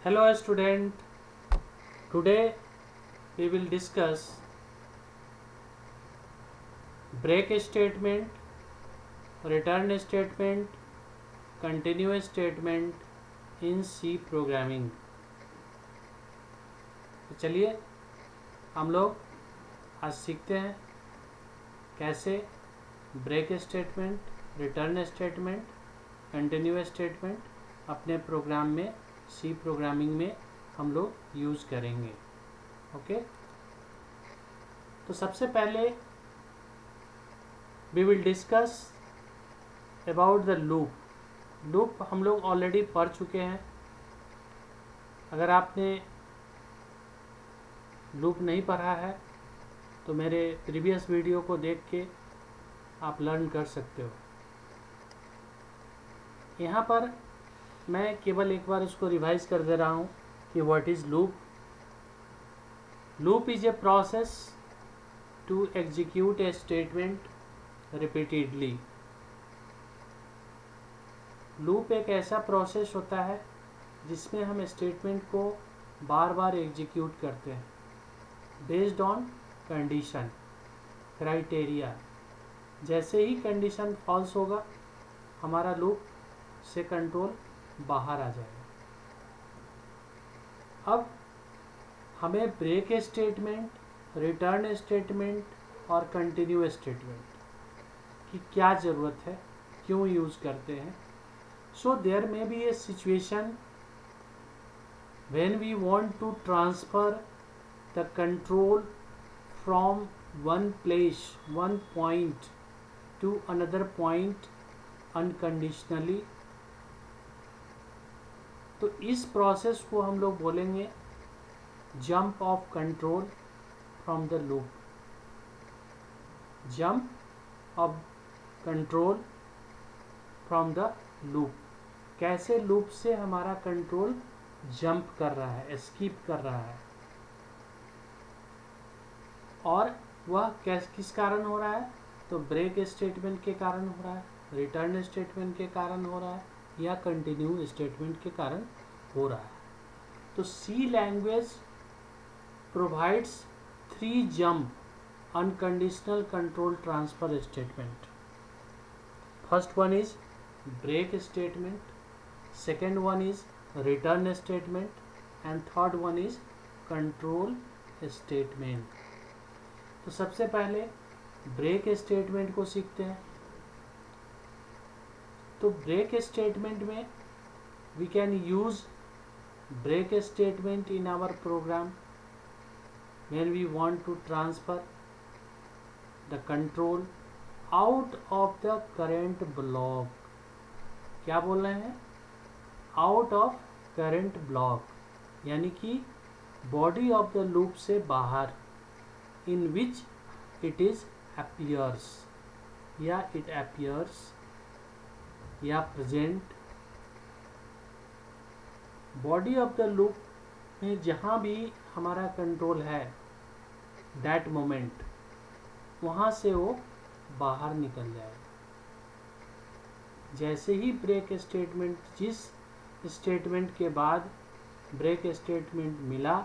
Hello student, today we will discuss break statement, return statement, continuous statement in C programming। तो चलिए हम लोग आज सीखते हैं कैसे break statement, return statement, continuous statement अपने प्रोग्राम में सी प्रोग्रामिंग में हम लोग यूज़ करेंगे। ओके, तो सबसे पहले we will discuss about the loop. Loop हम लोग ऑलरेडी पढ़ चुके हैं। अगर आपने लूप नहीं पढ़ा है तो मेरे प्रीवियस वीडियो को देख के आप लर्न कर सकते हो। यहाँ पर मैं केवल एक बार उसको रिवाइज कर दे रहा हूँ कि what is loop. Loop is a process to execute a statement repeatedly. Loop एक ऐसा प्रोसेस होता है जिसमें हम स्टेटमेंट को बार बार एग्जीक्यूट करते हैं बेस्ड ऑन कंडीशन, क्राइटेरिया। जैसे ही कंडीशन फॉल्स होगा हमारा लूप से कंट्रोल बाहर आ जाएगा। अब हमें ब्रेक स्टेटमेंट, रिटर्न स्टेटमेंट और कंटिन्यू स्टेटमेंट की क्या ज़रूरत है, क्यों यूज़ करते हैं। So there may be a situation when we want to transfer the control from one place, one point to another point unconditionally. तो इस प्रोसेस को हम लोग बोलेंगे jump of control from the loop. Jump of control from the loop. कैसे loop से हमारा control jump कर रहा है, एस्केप कर रहा है, और वह किस कारण हो रहा है। तो ब्रेक स्टेटमेंट के कारण हो रहा है, रिटर्न स्टेटमेंट के कारण हो रहा है, या कंटिन्यू स्टेटमेंट के कारण हो रहा है। तो C language provides 3 jump unconditional control transfer statement. First one is break statement, second one is return statement, and third one is control statement. तो सबसे पहले ब्रेक स्टेटमेंट को सीखते हैं। तो ब्रेक स्टेटमेंट में we can use break statement in our program when we want to transfer the control out of the current block। क्या बोल रहे हैं? out of current block, यानी कि body of the loop से बाहर, in which it is appears, या it appears, या present. Body of the loop में जहाँ भी हमारा कंट्रोल है दैट मोमेंट, वहाँ से वो बाहर निकल जाएगा। जैसे ही ब्रेक स्टेटमेंट, जिस स्टेटमेंट के बाद ब्रेक स्टेटमेंट मिला,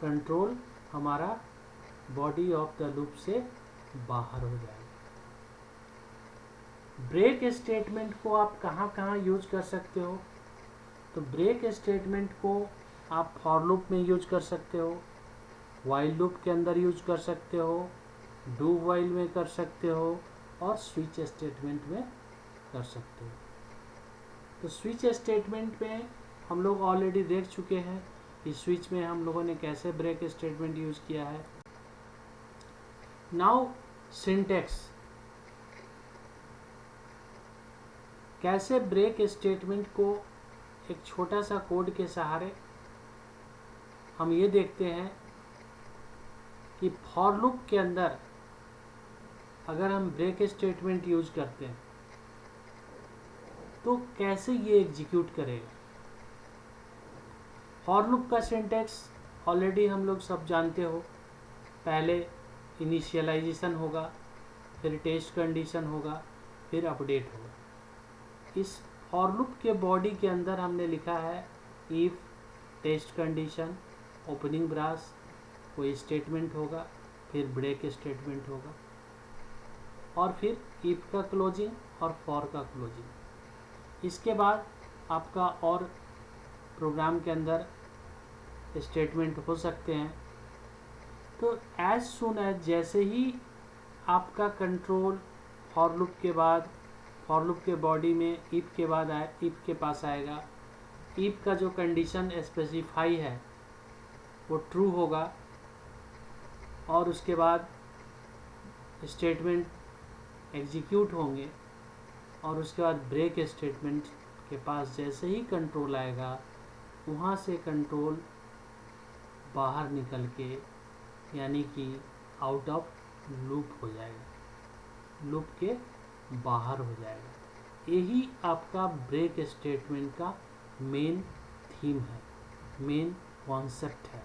कंट्रोल हमारा बॉडी ऑफ द लूप से बाहर हो जाएगा। ब्रेक स्टेटमेंट को आप कहाँ कहाँ यूज कर सकते हो। तो ब्रेक स्टेटमेंट को आप फॉर लूप में यूज कर सकते हो, वाइल लूप के अंदर यूज कर सकते हो, डू वाइल में कर सकते हो, और स्विच स्टेटमेंट में कर सकते हो। तो स्विच स्टेटमेंट में हम लोग ऑलरेडी देख चुके हैं कि स्विच में हम लोगों ने कैसे ब्रेक स्टेटमेंट यूज किया है। नाउ सिंटेक्स, कैसे ब्रेक स्टेटमेंट को एक छोटा सा कोड के सहारे हम ये देखते हैं कि फॉर लूप के अंदर अगर हम ब्रेक स्टेटमेंट यूज करते हैं तो कैसे ये एग्जीक्यूट करेगा। फॉर लूप का सिंटेक्स ऑलरेडी हम लोग सब जानते हो। पहले इनिशियलाइजेशन होगा, फिर टेस्ट कंडीशन होगा, फिर अपडेट होगा। इस फॉर लूप के बॉडी के अंदर हमने लिखा है if test condition, opening brace, कोई स्टेटमेंट होगा, फिर ब्रेक स्टेटमेंट होगा, और फिर इफ का क्लोजिंग और फॉर का क्लोजिंग। इसके बाद आपका और प्रोग्राम के अंदर स्टेटमेंट हो सकते हैं। तो एज सुन एज जैसे ही आपका कंट्रोल फॉर लूप के बाद, फॉर लूप के बॉडी में इफ के बाद आए, इफ के पास आएगा, इफ का जो कंडीशन स्पेसिफाई है वो ट्रू होगा, और उसके बाद स्टेटमेंट एग्जीक्यूट होंगे, और उसके बाद ब्रेक स्टेटमेंट के पास जैसे ही कंट्रोल आएगा वहाँ से कंट्रोल बाहर निकल के यानी कि आउट ऑफ लूप हो जाएगा, लूप के बाहर हो जाएगा। यही आपका ब्रेक स्टेटमेंट का मेन थीम है, मेन कॉन्सेप्ट है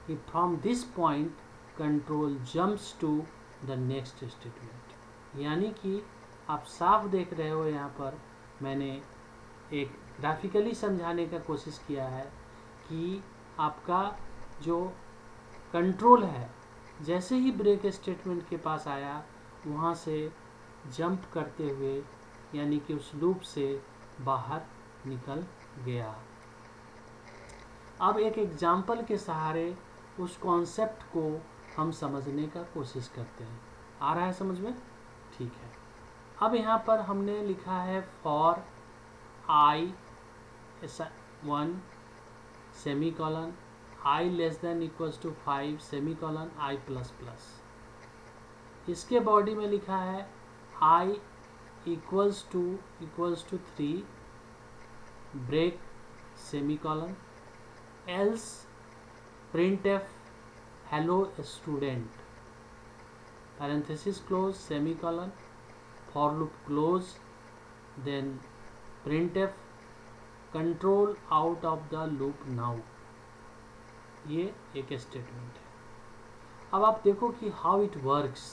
कि from this point control jumps to the next statement. यानी कि आप साफ देख रहे हो, यहाँ पर मैंने एक ग्राफिकली समझाने का कोशिश किया है कि आपका जो कंट्रोल है जैसे ही ब्रेक स्टेटमेंट के पास आया वहाँ से जंप करते हुए यानी कि उस लूप से बाहर निकल गया। अब एक एग्जाम्पल के सहारे उस कॉन्सेप्ट को हम समझने का कोशिश करते हैं। आ रहा है समझ में? ठीक है। अब यहाँ पर हमने लिखा है for i 1 semicolon i less than equals to 5 semicolon i plus plus. इसके बॉडी में लिखा है i equals to 3 break semicolon else printf hello student parenthesis close semicolon for loop close then printf control out of the loop now। ये एक statement है। अब आप देखो कि हाउ इट वर्क्स।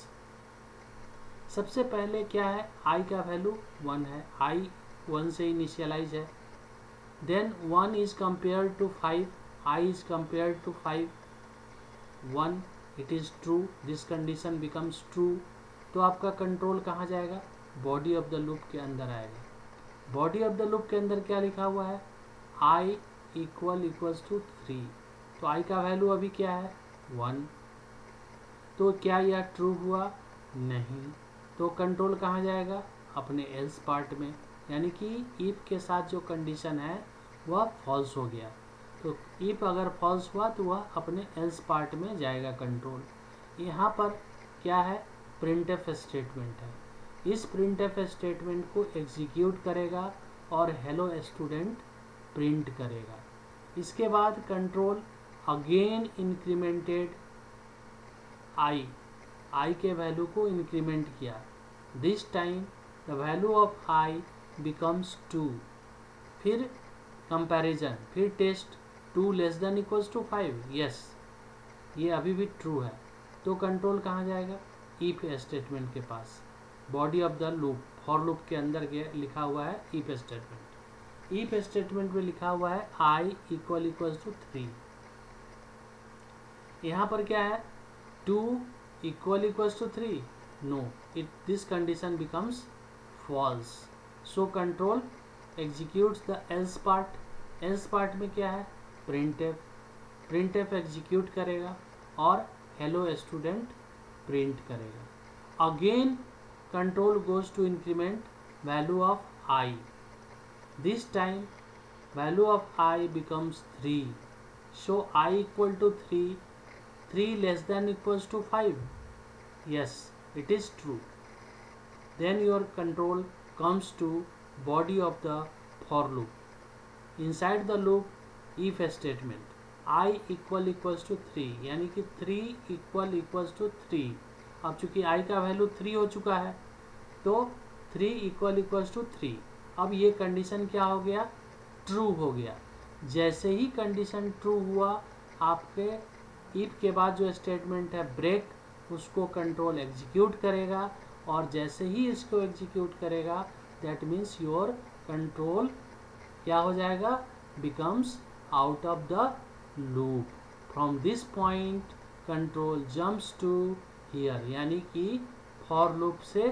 सबसे पहले क्या है, i का वैल्यू 1 है, i 1 से इनिशियलाइज है, then 1 is compare to 5, i is compared to 5, 1 it is true, this condition becomes true। तो आपका कंट्रोल कहाँ जाएगा? बॉडी ऑफ द लूप के अंदर आएगा। बॉडी ऑफ द लूप के अंदर क्या लिखा हुआ है? i equals to 3। तो i का वैल्यू अभी क्या है? 1। तो क्या यह ट्रू हुआ? नहीं। तो कंट्रोल कहाँ जाएगा? अपने एल्स पार्ट में, यानी कि इफ के साथ जो कंडीशन है वह फॉल्स हो गया। तो इफ अगर फॉल्स हुआ तो वह अपने एल्स पार्ट में जाएगा कंट्रोल। यहाँ पर क्या है? प्रिंटफ स्टेटमेंट है। इस प्रिंटफ स्टेटमेंट को एग्जीक्यूट करेगा और हेलो स्टूडेंट प्रिंट करेगा। इसके बाद कंट्रोल अगेन इंक्रीमेंटेड i के वैल्यू को इंक्रीमेंट किया। This time the value of i becomes 2। फिर कंपैरिजन, फिर test 2 less than equals to 5, yes ये अभी भी ट्रू है। तो कंट्रोल कहाँ जाएगा? इफ स्टेटमेंट के पास, body of the loop, for loop के अंदर लिखा हुआ है इफ स्टेटमेंट। इफ स्टेटमेंट में लिखा हुआ है i इक्वल्स टू 3। यहाँ पर क्या है? 2 equals to 3, no, this condition becomes false. So control executes the else part. Else part में क्या है? प्रिंटफ एग्जीक्यूट करेगा और हेलो स्टूडेंट प्रिंट करेगा। Again control goes to increment value of i। This time value of i becomes 3। So i equal to 3, 3 less than equals to 5, yes it is true। then your control comes to body of the for loop। inside the loop if statement i equals to 3, यानी कि 3 equals to 3। अब चूंकि i का value 3 हो चुका है तो 3 equals to 3। अब ये कंडीशन क्या हो गया? ट्रू हो गया। जैसे ही कंडीशन ट्रू हुआ, आपके इफ के बाद जो स्टेटमेंट है ब्रेक, उसको कंट्रोल एग्जीक्यूट करेगा, और जैसे ही इसको एग्जीक्यूट करेगा दैट मीन्स योर कंट्रोल क्या हो जाएगा? Becomes out of the loop. From this point control jumps to here, यानी कि फॉर लूप से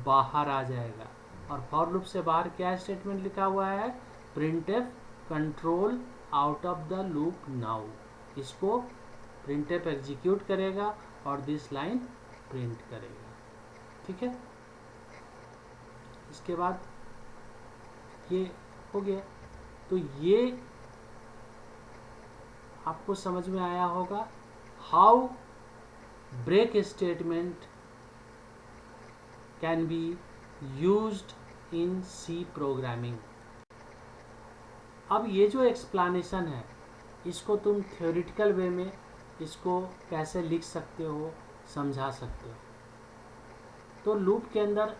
बाहर आ जाएगा. और फॉर लूप से बाहर क्या स्टेटमेंट लिखा हुआ है? Printf control out of the loop now. इसको प्रिंटफ एग्जीक्यूट करेगा और दिस लाइन प्रिंट करेगा. ठीक है, इसके बाद ये हो गया. तो ये आपको समझ में आया होगा how break statement can be used in C programming. अब ये जो एक्सप्लेनेशन है इसको तुम थ्योरेटिकल वे में इसको कैसे लिख सकते हो, समझा सकते हो. तो लूप के अंदर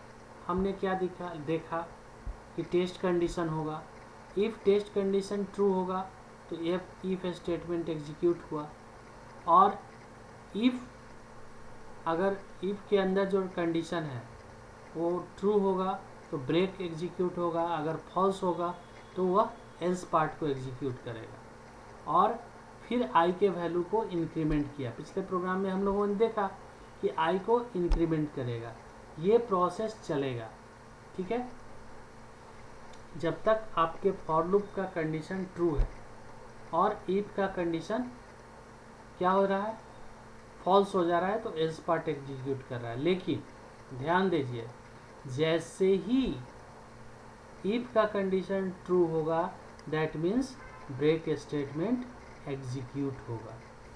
हमने क्या देखा कि टेस्ट कंडीशन होगा. इफ़ टेस्ट कंडीशन ट्रू होगा तो इफ स्टेटमेंट एग्जीक्यूट हुआ. और इफ अगर इफ के अंदर जो कंडीशन है वो ट्रू होगा तो ब्रेक एग्जीक्यूट होगा. अगर फॉल्स होगा तो वह एल्स पार्ट को एग्जीक्यूट करेगा. और फिर आई के वैल्यू को इंक्रीमेंट किया. पिछले प्रोग्राम में हम लोगों ने देखा कि आई को इंक्रीमेंट करेगा. ये प्रोसेस चलेगा. ठीक है, जब तक आपके फॉर लूप का कंडीशन ट्रू है और इफ का कंडीशन क्या हो रहा है, फॉल्स हो जा रहा है, तो एल्स पार्ट एग्जीक्यूट कर रहा है. लेकिन ध्यान दीजिए, जैसे ही इफ का कंडीशन ट्रू होगा that means break statement execute होगा.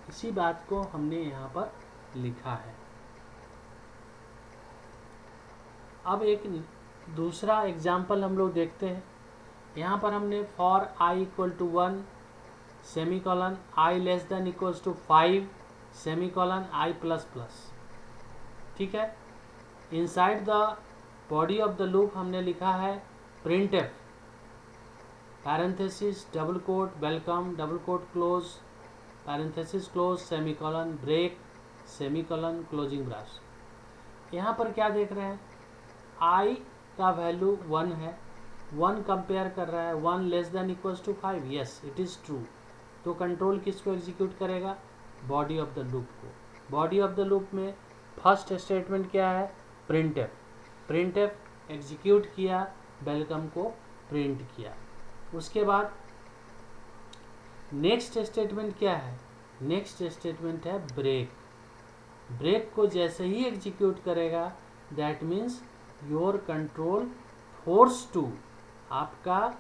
इसी बात को हमने यहाँ पर लिखा है. अब एक दूसरा एग्जाम्पल हम लोग देखते हैं. यहाँ पर हमने for i equal to 1 semicolon i less than equals to 5 semicolon i plus plus. ठीक है, inside the body of the loop हमने लिखा है printf parenthesis double quote welcome double quote close parenthesis close semicolon break semicolon closing brace. यहाँ पर क्या देख रहे हैं, आई का वैल्यू 1 है. 1 कंपेयर कर रहा है 1 less than equals to 5. Yes, it is true. तो कंट्रोल किसको एग्जीक्यूट करेगा? बॉडी ऑफ द लूप को. बॉडी ऑफ द लूप में फर्स्ट स्टेटमेंट क्या है? प्रिंटफ. प्रिंटफ एग्जीक्यूट किया, वेलकम को प्रिंट किया. उसके बाद नेक्स्ट स्टेटमेंट क्या है? नेक्स्ट स्टेटमेंट है ब्रेक. ब्रेक को जैसे ही एग्जीक्यूट करेगा that means your control force to, आपका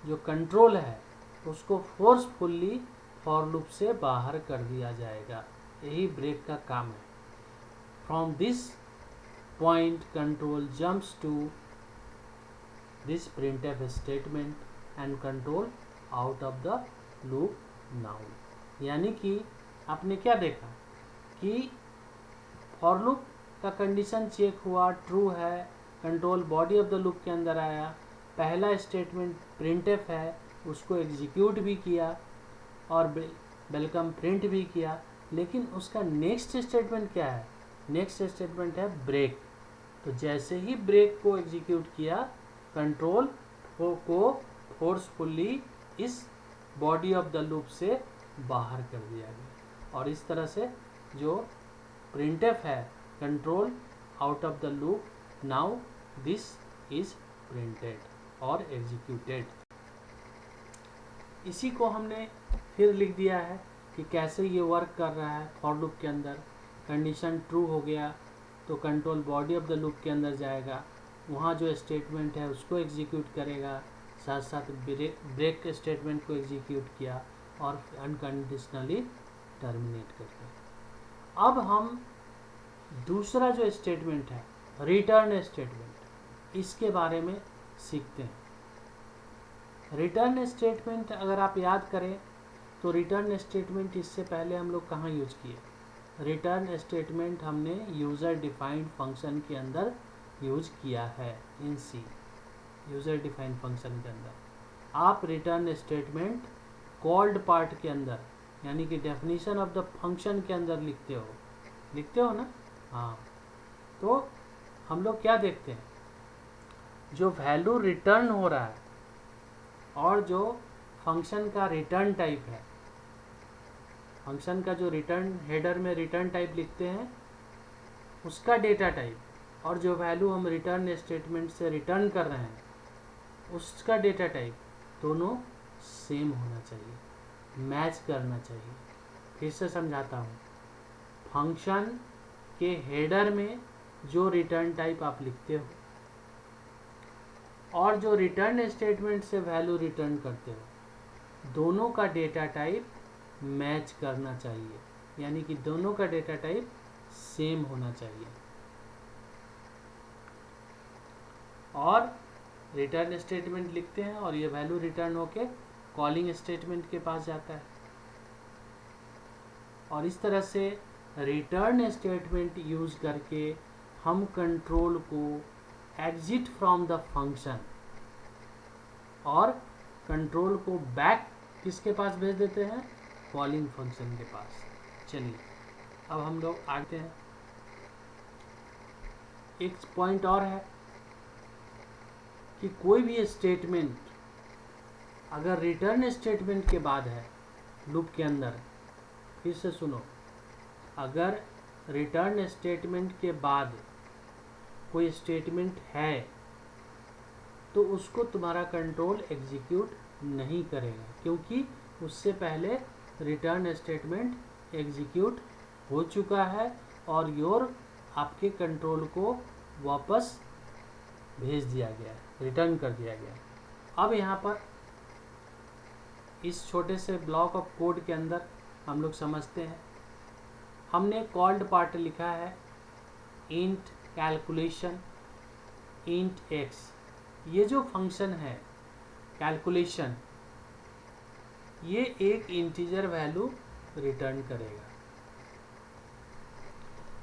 जो कंट्रोल है उसको फोर्सफुल्ली फॉर लूप से बाहर कर दिया जाएगा. यही ब्रेक का काम है. From this point control jumps to this printf statement and control out of the loop now. यानी कि आपने क्या देखा कि फॉर लूप का कंडीशन चेक हुआ, ट्रू है, control body of the loop के अंदर आया, पहला स्टेटमेंट प्रिंटफ है उसको एग्जीक्यूट भी किया और वेलकम प्रिंट भी किया. लेकिन उसका नेक्स्ट स्टेटमेंट क्या है? नेक्स्ट स्टेटमेंट है ब्रेक. तो जैसे ही ब्रेक को एग्जीक्यूट किया कंट्रोल को फोर्सफुल्ली इस बॉडी ऑफ द लूप से बाहर कर दिया गया. और इस तरह से जो प्रिंटफ है control out of the loop now this is printed और एग्जीक्यूटेड. इसी को हमने फिर लिख दिया है कि कैसे ये वर्क कर रहा है. फॉर लूप के अंदर कंडीशन ट्रू हो गया तो control body of the loop के अंदर जाएगा, वहाँ जो स्टेटमेंट है उसको एग्जीक्यूट करेगा, साथ साथ ब्रेक स्टेटमेंट को एग्जीक्यूट किया और अनकंडीशनली टर्मिनेट कर दिया. अब हम दूसरा जो स्टेटमेंट है रिटर्न स्टेटमेंट, इसके बारे में सीखते हैं. रिटर्न स्टेटमेंट अगर आप याद करें तो रिटर्न स्टेटमेंट इससे पहले हम लोग कहाँ यूज किए? रिटर्न स्टेटमेंट हमने यूज़र डिफाइंड फंक्शन के अंदर यूज किया है. इन सी यूज़र डिफाइंड फंक्शन के अंदर आप रिटर्न स्टेटमेंट कॉल्ड पार्ट के अंदर यानी कि डेफिनेशन ऑफ द फंक्शन के अंदर लिखते हो ना. हाँ, तो हम लोग क्या देखते हैं, जो वैल्यू रिटर्न हो रहा है और जो फंक्शन का रिटर्न टाइप है फंक्शन का जो रिटर्न हेडर में रिटर्न टाइप लिखते हैं उसका डेटा टाइप और जो वैल्यू हम रिटर्न स्टेटमेंट से रिटर्न कर रहे हैं उसका डेटा टाइप दोनों सेम होना चाहिए, मैच करना चाहिए। फिर से समझाता हूँ, फंक्शन के हेडर में जो रिटर्न टाइप आप लिखते हो और जो रिटर्न स्टेटमेंट से वैल्यू रिटर्न करते हो दोनों का डेटा टाइप मैच करना चाहिए, यानी कि दोनों का डेटा टाइप सेम होना चाहिए। और रिटर्न स्टेटमेंट लिखते हैं और ये वैल्यू रिटर्न होके कॉलिंग स्टेटमेंट के पास जाता है और इस तरह से रिटर्न स्टेटमेंट यूज करके हम कंट्रोल को एग्जिट फ्रॉम द फंक्शन और कंट्रोल को बैक किसके पास भेज देते हैं, कॉलिंग फंक्शन के पास। चलिए अब हम लोग आते हैं, एक पॉइंट और है कि कोई भी स्टेटमेंट अगर रिटर्न स्टेटमेंट के बाद है लूप के अंदर, फिर से सुनो, अगर रिटर्न स्टेटमेंट के बाद कोई स्टेटमेंट है तो उसको तुम्हारा कंट्रोल एग्जीक्यूट नहीं करेगा, क्योंकि उससे पहले रिटर्न स्टेटमेंट एग्जीक्यूट हो चुका है और योर आपके कंट्रोल को वापस भेज दिया गया है, रिटर्न कर दिया गया है। अब यहाँ पर इस छोटे से ब्लॉक ऑफ कोड के अंदर हम लोग समझते हैं, हमने कॉल्ड पार्ट लिखा है इंट कैलकुलेशन इंट एक्स। ये जो फंक्शन है कैलकुलेशन, ये एक इंटीजर वैल्यू रिटर्न करेगा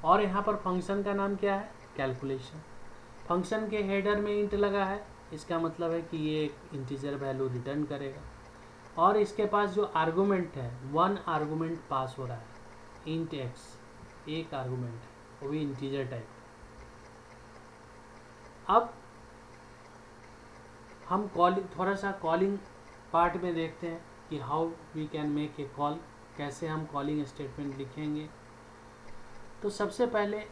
और यहाँ पर फंक्शन का नाम क्या है, कैलकुलेशन। फंक्शन के हेडर में इंट लगा है, इसका मतलब है कि ये एक इंटीजर वैल्यू रिटर्न करेगा और इसके पास जो आर्गुमेंट है 1 आर्गुमेंट पास हो रहा है, इंट एक्स एक आर्गुमेंट है, वो भी इंटीजर टाइप। अब हम कॉलिंग, थोड़ा सा कॉलिंग पार्ट में देखते हैं कि how we can make a call, कैसे हम कॉलिंग स्टेटमेंट लिखेंगे। तो सबसे पहले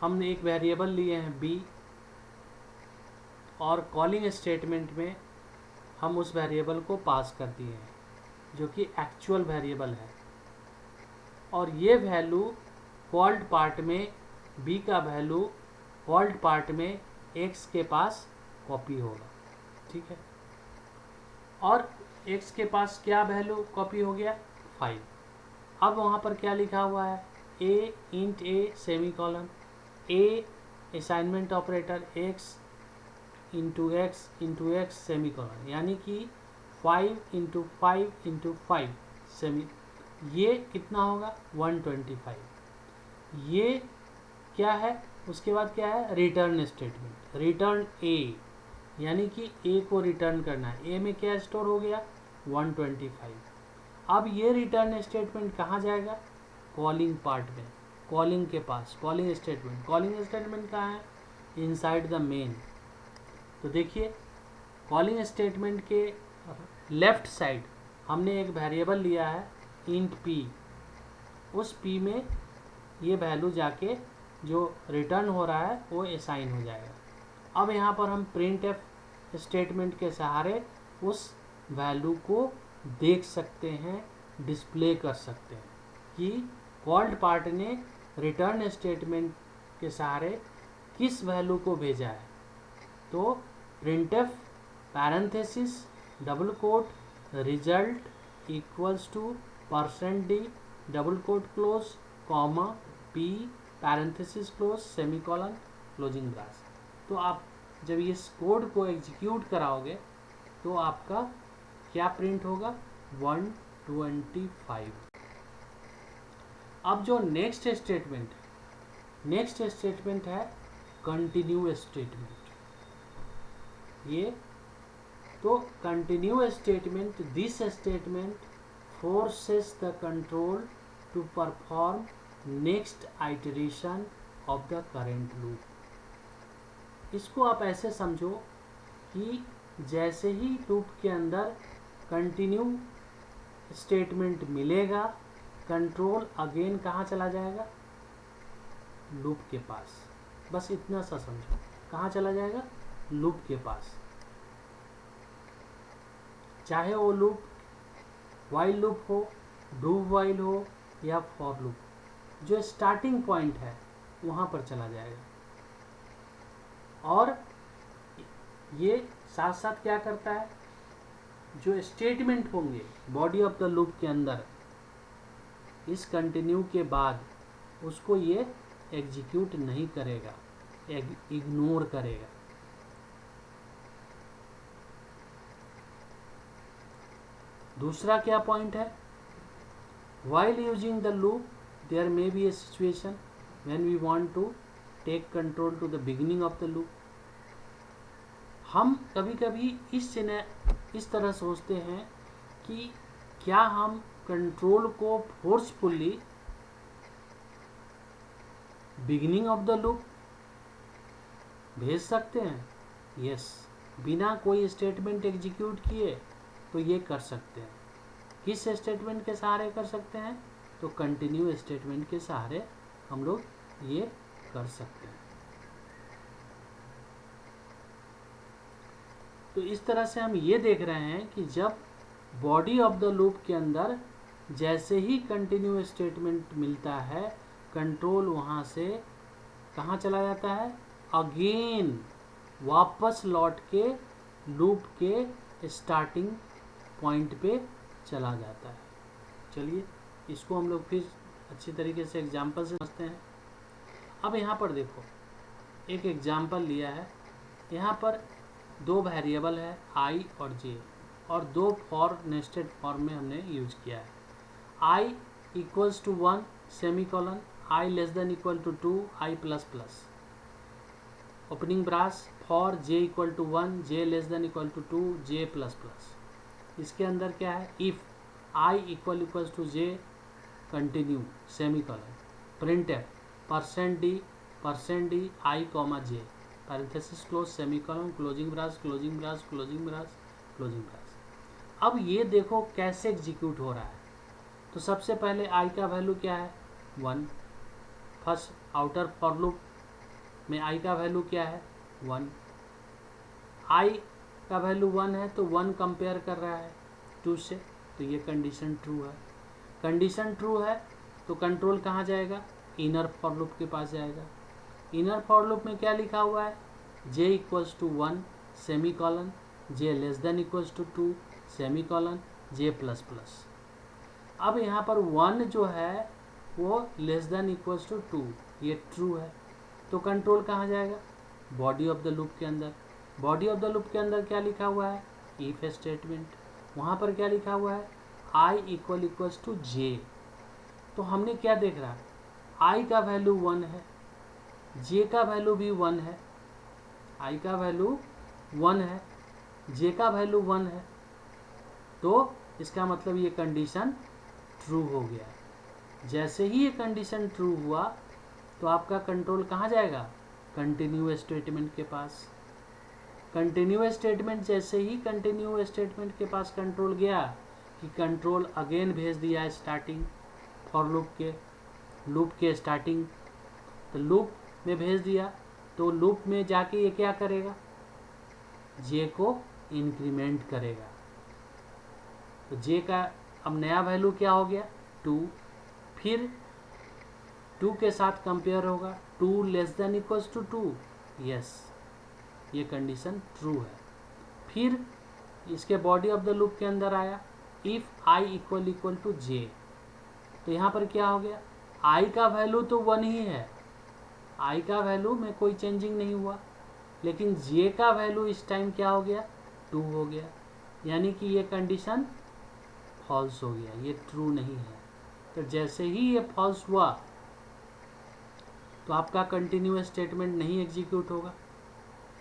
हमने एक वेरिएबल लिए हैं b और कॉलिंग स्टेटमेंट में हम उस वेरिएबल को पास कर दिए हैं जो कि एक्चुअल वेरिएबल है और ये वैल्यू कॉल्ड पार्ट में b का वैल्यू कॉल्ड पार्ट में x के पास कॉपी होगा, ठीक है। और x के पास क्या वैल्यू कॉपी हो गया 5। अब वहाँ पर क्या लिखा हुआ है, a int a semi colon, a assignment operator x into x semi colon, यानी कि 5 इंटू 5 इंटू 5 सेमी, ये कितना होगा 125। ये क्या है, उसके बाद क्या है रिटर्न स्टेटमेंट, रिटर्न a, यानी कि a को रिटर्न करना है। a में क्या स्टोर हो गया 125। अब ये रिटर्न स्टेटमेंट कहाँ जाएगा, कॉलिंग पार्ट में, कॉलिंग के पास। कॉलिंग स्टेटमेंट कहाँ है, इनसाइड द मेन। तो देखिए कॉलिंग स्टेटमेंट के लेफ्ट साइड हमने एक वेरिएबल लिया है इंट p, उस p में ये वैल्यू जाके जो रिटर्न हो रहा है वो असाइन हो जाएगा। अब यहाँ पर हम printf स्टेटमेंट के सहारे उस वैल्यू को देख सकते हैं, डिस्प्ले कर सकते हैं कि कॉल्ड पार्ट ने रिटर्न स्टेटमेंट के सहारे किस वैल्यू को भेजा है। तो printf parenthesis double quote result equals to %d double quote close comma p parenthesis close semicolon closing brace. तो आप जब इस कोड को एग्जीक्यूट कराओगे तो आपका क्या प्रिंट होगा 125। अब जो नेक्स्ट स्टेटमेंट है कंटिन्यू स्टेटमेंट। ये तो continue statement, this statement forces the control to perform next iteration of the current loop. इसको आप ऐसे समझो कि जैसे ही लूप के अंदर कंटिन्यू स्टेटमेंट मिलेगा, कंट्रोल अगेन कहाँ चला जाएगा, लूप के पास। बस इतना सा समझो, कहाँ चला जाएगा, लूप के पास। चाहे वो लूप वाइल लूप हो, डू वाइल हो या फॉर लूप, जो स्टार्टिंग पॉइंट है वहाँ पर चला जाएगा। और ये साथ साथ क्या करता है, जो स्टेटमेंट होंगे बॉडी ऑफ द लूप के अंदर इस कंटिन्यू के बाद, उसको ये एग्जीक्यूट नहीं करेगा, इग्नोर करेगा। दूसरा क्या पॉइंट है, while using the loop there may be a situation when we want to take control to the beginning of the loop. हम कभी कभी इस तरह सोचते हैं कि क्या हम कंट्रोल को forcefully beginning of the loop भेज सकते हैं। यस, बिना कोई स्टेटमेंट एग्जीक्यूट किए तो ये कर सकते हैं। किस स्टेटमेंट के सहारे कर सकते हैं, तो कंटिन्यू स्टेटमेंट के सहारे हम लोग ये कर सकते हैं। तो इस तरह से हम ये देख रहे हैं कि जब बॉडी ऑफ द लूप के अंदर जैसे ही कंटिन्यू स्टेटमेंट मिलता है, कंट्रोल वहाँ से कहाँ चला जाता है, अगेन वापस लौट के लूप के स्टार्टिंग पॉइंट पे चला जाता है। चलिए इसको हम लोग फिर अच्छी तरीके से एग्जाम्पल से समझते हैं। अब यहाँ पर देखो, एक एग्जाम्पल लिया है, यहाँ पर दो वेरिएबल है आई और जे, और दो फॉर नेस्टेड फॉर्म में हमने यूज किया है। I equals to 1 semicolon, i less than equal to 2, i plus plus, opening brace, for j equal to 1, j less than equal to 2, j plus plus. इसके अंदर क्या है, if i equals to j continue semicolon, print f %d i comma j, parenthesis close, semicolon, closing brace, closing brace, closing brace, closing brace. अब ये देखो कैसे execute हो रहा है। तो सबसे पहले आई का वैल्यू क्या है, 1। फर्स्ट आउटर फॉर लूप में आई का वैल्यू क्या है, 1। आई का वैल्यू 1 है तो 1 कंपेयर कर रहा है 2 से, तो ये कंडीशन ट्रू है। कंडीशन ट्रू है तो कंट्रोल कहाँ जाएगा, इनर फॉर लूप के पास जाएगा। इनर फॉर लूप में क्या लिखा हुआ है, j equals to 1 semicolon, j less than equals to 2 semicolon, j plus plus. अब यहाँ पर 1 जो है वो लेस देन इक्वल्स टू 2, ये ट्रू है, तो कंट्रोल कहाँ जाएगा, बॉडी ऑफ द लूप के अंदर। बॉडी ऑफ द लूप के अंदर क्या लिखा हुआ है, इफ स्टेटमेंट, वहाँ पर क्या लिखा हुआ है, i इक्वल्स टू j। तो हमने क्या देख रहा है, i का वैल्यू 1 है, j का वैल्यू भी 1 है, i का वैल्यू 1 है, j का वैल्यू 1 है, तो इसका मतलब ये कंडीशन ट्रू हो गया। जैसे ही ये कंडीशन ट्रू हुआ तो आपका कंट्रोल कहाँ जाएगा, कंटिन्यू स्टेटमेंट के पास। कंटिन्यू स्टेटमेंट जैसे ही कंटिन्यू स्टेटमेंट के पास कंट्रोल गया कि कंट्रोल अगेन भेज दिया है स्टार्टिंग फॉर लूप के स्टार्टिंग, तो लूप में भेज दिया, तो लूप में जाके ये क्या करेगा, जे को इंक्रीमेंट करेगा। तो जे का अब नया वैल्यू क्या हो गया, 2, फिर 2 के साथ कंपेयर होगा, 2 less than equals to 2, yes, ये कंडीशन ट्रू है। फिर इसके बॉडी ऑफ द लूप के अंदर आया, इफ आई इक्वल टू जे, तो यहाँ पर क्या हो गया, आई का वैल्यू तो 1 ही है, आई का वैल्यू में कोई चेंजिंग नहीं हुआ, लेकिन जे का वैल्यू इस टाइम क्या हो गया, 2 हो गया, यानी कि ये कंडीशन फॉल्स हो गया, ये ट्रू नहीं है। तो जैसे ही ये फॉल्स हुआ तो आपका कंटिन्यूअस स्टेटमेंट नहीं एग्जीक्यूट होगा,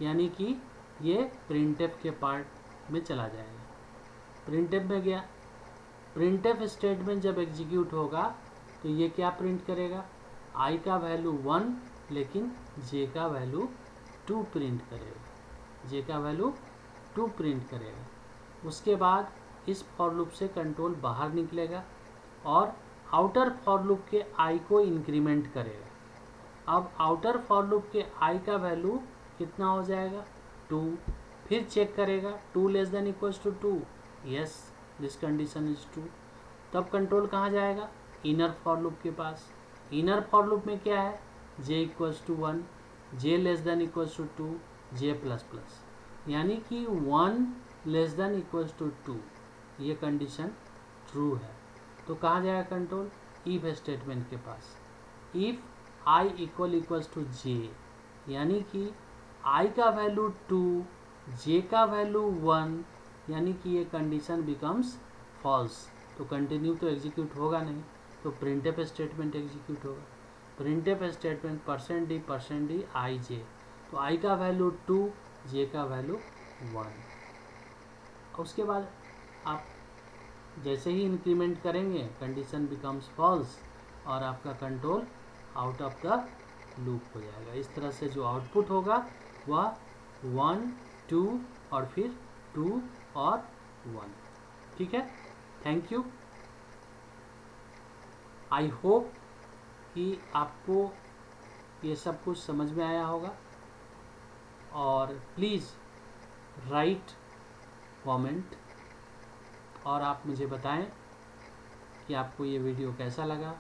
यानी कि ये प्रिंटफ के पार्ट में चला जाएगा। प्रिंटफ में गया, प्रिंटफ स्टेटमेंट जब एग्जीक्यूट होगा तो ये क्या प्रिंट करेगा, आई का वैल्यू 1 लेकिन जे का वैल्यू 2 प्रिंट करेगा, जे का वैल्यू 2 प्रिंट करेगा। उसके बाद इस फॉर लूप से कंट्रोल बाहर निकलेगा और आउटर फॉर लूप के आई को इंक्रीमेंट करेगा। अब आउटर फॉर लूप के आई का वैल्यू कितना हो जाएगा 2, फिर चेक करेगा 2 less than equals to 2, yes this condition is true. तब कंट्रोल कहाँ जाएगा इनर फॉर लूप के पास। इनर फॉर लूप में क्या है j equals to 1, j less than equals to 2, j plus plus, यानी कि 1 लेस देन इक्वल्स टू 2, ये कंडीशन ट्रू है। तो कहाँ जाएगा कंट्रोल इफ स्टेटमेंट के पास। If i equals to j, यानी कि i का वैल्यू 2, j का वैल्यू 1, यानी कि ये कंडीशन बिकम्स फॉल्स। तो कंटिन्यू तो एग्जीक्यूट होगा नहीं, तो प्रिंटफ स्टेटमेंट एग्जीक्यूट होगा। Printf statement %d i j, तो i का वैल्यू 2, j का वैल्यू 1। उसके बाद आप जैसे ही इंक्रीमेंट करेंगे कंडीशन बिकम्स फॉल्स और आपका control out of the loop हो जाएगा। इस तरह से जो आउटपुट होगा वह 1, 2 और फिर 2 और 1। ठीक है, थैंक यू। आई होप कि आपको ये सब कुछ समझ में आया होगा और प्लीज़ राइट कमेंट और आप मुझे बताएं कि आपको ये वीडियो कैसा लगा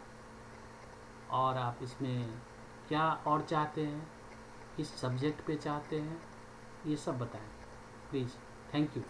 और आप इसमें क्या और चाहते हैं, किस सब्जेक्ट पे चाहते हैं, ये सब बताएं प्लीज़। Thank you.